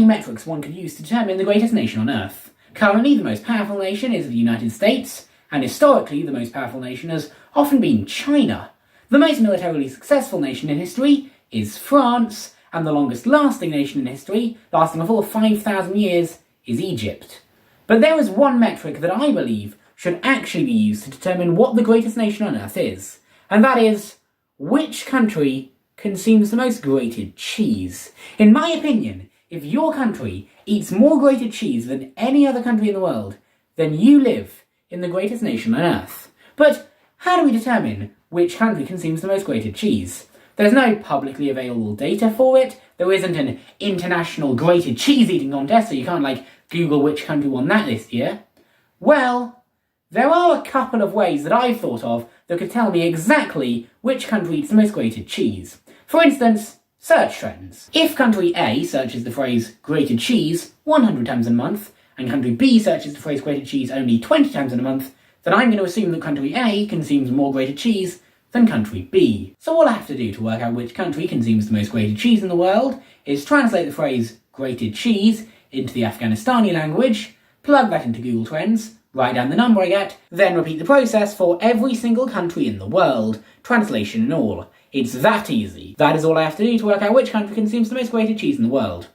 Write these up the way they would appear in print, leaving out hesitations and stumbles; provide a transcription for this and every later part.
metrics one could use to determine the greatest nation on Earth. Currently, the most powerful nation is the United States, and historically, the most powerful nation has often been China. The most militarily successful nation in history is France, and the longest lasting nation in history, lasting a full 5,000 years, is Egypt. But there is one metric that I believe should actually be used to determine what the greatest nation on Earth is, and that is, which country consumes the most grated cheese. In my opinion, if your country eats more grated cheese than any other country in the world, then you live in the greatest nation on Earth. But how do we determine which country consumes the most grated cheese? There's no publicly available data for it. There isn't an international grated cheese eating contest, so you can't, Google which country won that this year. Well, there are a couple of ways that I've thought of that could tell me exactly which country eats the most grated cheese. For instance, search trends. If country A searches the phrase grated cheese 100 times in a month, and country B searches the phrase grated cheese only 20 times in a month, then I'm going to assume that country A consumes more grated cheese than country B. So all I have to do to work out which country consumes the most grated cheese in the world is translate the phrase grated cheese into the Afghanistani language, plug that into Google Trends, write down the number I get, then repeat the process for every single country in the world, translation and all. It's that easy. That is all I have to do to work out which country consumes the most grated cheese in the world.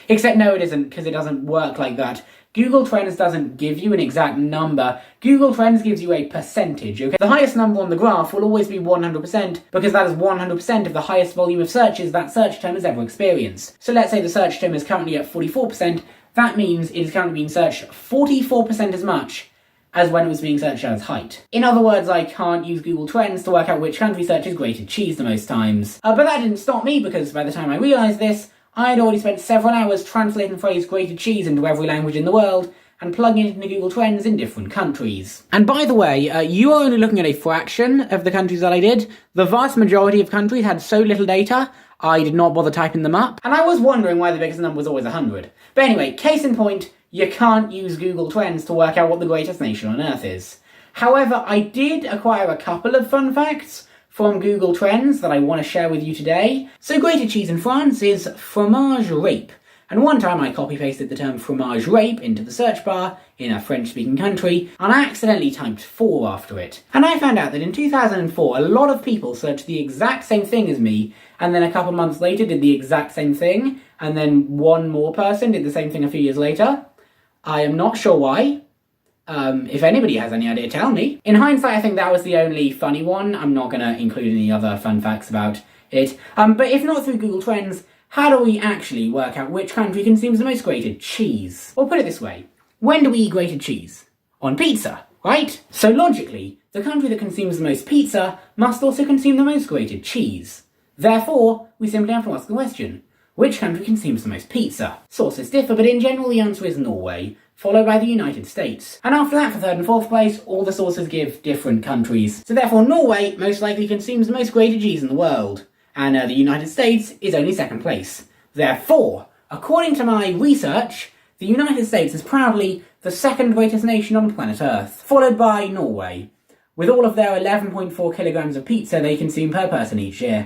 Except no, it isn't, because it doesn't work like that. Google Trends doesn't give you an exact number. Google Trends gives you a percentage, okay? The highest number on the graph will always be 100%, because that is 100% of the highest volume of searches that search term has ever experienced. So let's say the search term is currently at 44%, that means it is currently being searched 44% as much as when it was being searched at its height. In other words, I can't use Google Trends to work out which country searches grated cheese the most times. But that didn't stop me, because by the time I realised this, I had already spent several hours translating the phrase grated cheese into every language in the world, and plugging it into Google Trends in different countries. And by the way, you are only looking at a fraction of the countries that I did. The vast majority of countries had so little data, I did not bother typing them up, and I was wondering why the biggest number was always 100. But anyway, case in point, you can't use Google Trends to work out what the greatest nation on Earth is. However, I did acquire a couple of fun facts from Google Trends that I want to share with you today. So grated cheese in France is fromage râpe. And one time I copy-pasted the term fromage râpe into the search bar in a French-speaking country, and I accidentally typed 4 after it. And I found out that in 2004, a lot of people searched the exact same thing as me, and then a couple months later did the exact same thing, and then one more person did the same thing a few years later. I am not sure why. If anybody has any idea, tell me. In hindsight, I think that was the only funny one. I'm not going to include any other fun facts about it. But if not through Google Trends, how do we actually work out which country consumes the most grated cheese? Or put it this way, when do we eat grated cheese? On pizza, right? So logically, the country that consumes the most pizza must also consume the most grated cheese. Therefore, we simply have to ask the question, which country consumes the most pizza? Sources differ, but in general the answer is Norway, followed by the United States. And after that, for third and fourth place, all the sources give different countries. So therefore Norway most likely consumes the most grated cheese in the world, and the United States is only second place. Therefore, according to my research, the United States is proudly the second greatest nation on planet Earth, followed by Norway, with all of their 11.4 kilograms of pizza they consume per person each year.